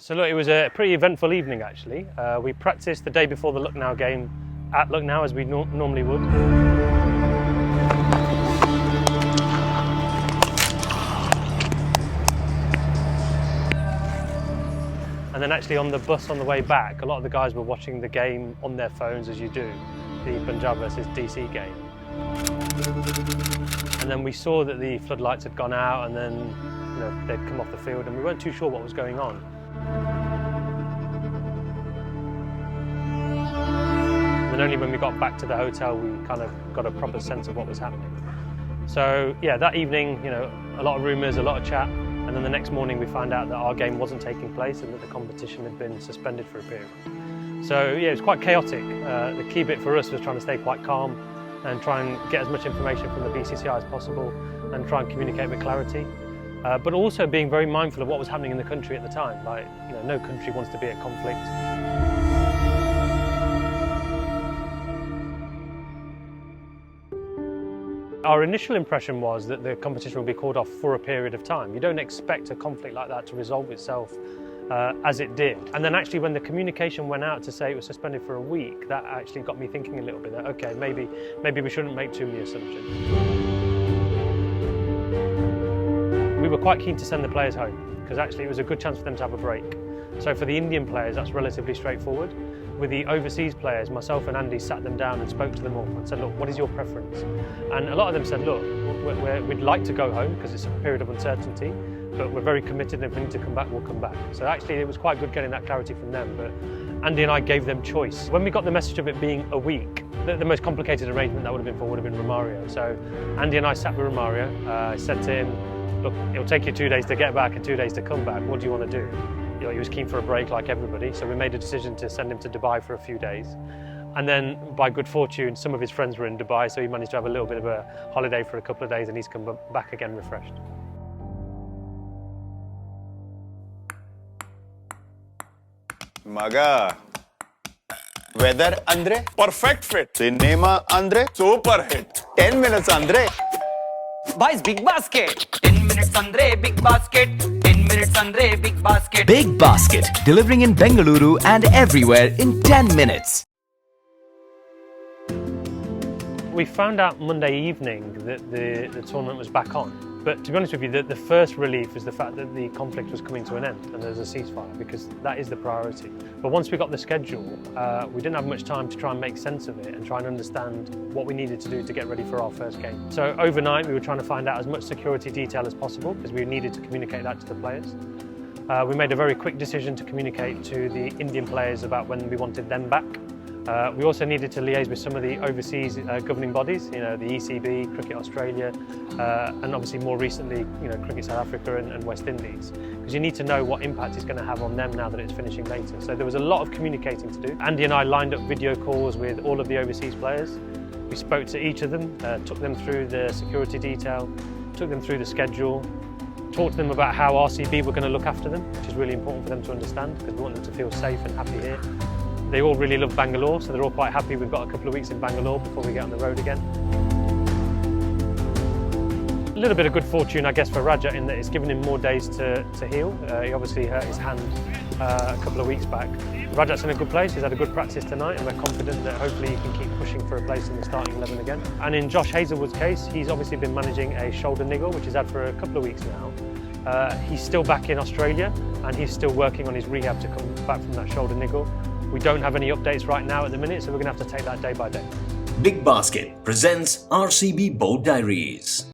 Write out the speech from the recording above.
So look, it was a pretty eventful evening actually. We practiced the day before the 𝘗𝘢𝘶𝘴𝘦 game at 𝘗𝘢𝘶 as we normally would. And then actually on the bus on the way back, a lot of the guys were watching the game on their phones as you do, the Punjab versus DC game. And then we saw that the floodlights had gone out and then they'd come off the field and we weren't too sure what was going on. And only when we got back to the hotel we kind of got a proper sense of what was happening. So yeah, that evening, a lot of rumours, a lot of chat, and then the next morning we found out that our game wasn't taking place and that the competition had been suspended for a period. So yeah, it was quite chaotic. The key bit for us was trying to stay quite calm and try and get as much information from the BCCI as possible and try and communicate with clarity. But also being very mindful of what was happening in the country at the time. Like, no country wants to be at conflict. Our initial impression was that the competition would be called off for a period of time. You don't expect a conflict like that to resolve itself as it did. And then actually when the communication went out to say it was suspended for a week, that actually got me thinking a little bit that, okay, maybe we shouldn't make too many assumptions. We were quite keen to send the players home because actually it was a good chance for them to have a break. So for the Indian players, that's relatively straightforward. With the overseas players, myself and Andy sat them down and spoke to them all and said, look, what is your preference? And a lot of them said, look, we'd like to go home because it's a period of uncertainty, but we're very committed and if we need to come back, we'll come back. So actually it was quite good getting that clarity from them, but Andy and I gave them choice. When we got the message of it being a week, the most complicated arrangement that would have been Romario. So Andy and I sat with Romario. I said to him, look, it'll take you 2 days to get back and 2 days to come back. What do you want to do? He was keen for a break like everybody, so we made a decision to send him to Dubai for a few days. And then, by good fortune, some of his friends were in Dubai, so he managed to have a little bit of a holiday for a couple of days and he's come back again refreshed. Maga. Weather Andre? Perfect fit. Cinema Andre? Super hit. 10 minutes Andre? Boys, big basket. 10 minutes Andre, big basket. 10 minutes Andre, big basket. Big Basket, delivering in Bengaluru and everywhere in 10 minutes. We found out Monday evening that the tournament was back on. But to be honest with you, the first relief was the fact that the conflict was coming to an end and there's a ceasefire, because that is the priority. But once we got the schedule, we didn't have much time to try and make sense of it and try and understand what we needed to do to get ready for our first game. So overnight, we were trying to find out as much security detail as possible because we needed to communicate that to the players. We made a very quick decision to communicate to the Indian players about when we wanted them back. We also needed to liaise with some of the overseas governing bodies, the ECB, Cricket Australia, and obviously more recently, Cricket South Africa and West Indies, because you need to know what impact it's going to have on them now that it's finishing later. So there was a lot of communicating to do. Andy and I lined up video calls with all of the overseas players. We spoke to each of them, took them through the security detail, took them through the schedule, talked to them about how RCB were going to look after them, which is really important for them to understand because we want them to feel safe and happy here. They all really love Bangalore, so they're all quite happy we've got a couple of weeks in Bangalore before we get on the road again. A little bit of good fortune, I guess, for Rajat in that it's given him more days to heal. He obviously hurt his hand a couple of weeks back. Rajat's in a good place, he's had a good practice tonight and we're confident that hopefully he can keep pushing for a place in the starting 11 again. And in Josh Hazlewood's case, he's obviously been managing a shoulder niggle, which he's had for a couple of weeks now. He's still back in Australia and he's still working on his rehab to come back from that shoulder niggle. We don't have any updates right now at the minute, so we're going to have to take that day by day. Big Basket presents RCB Bold Diaries.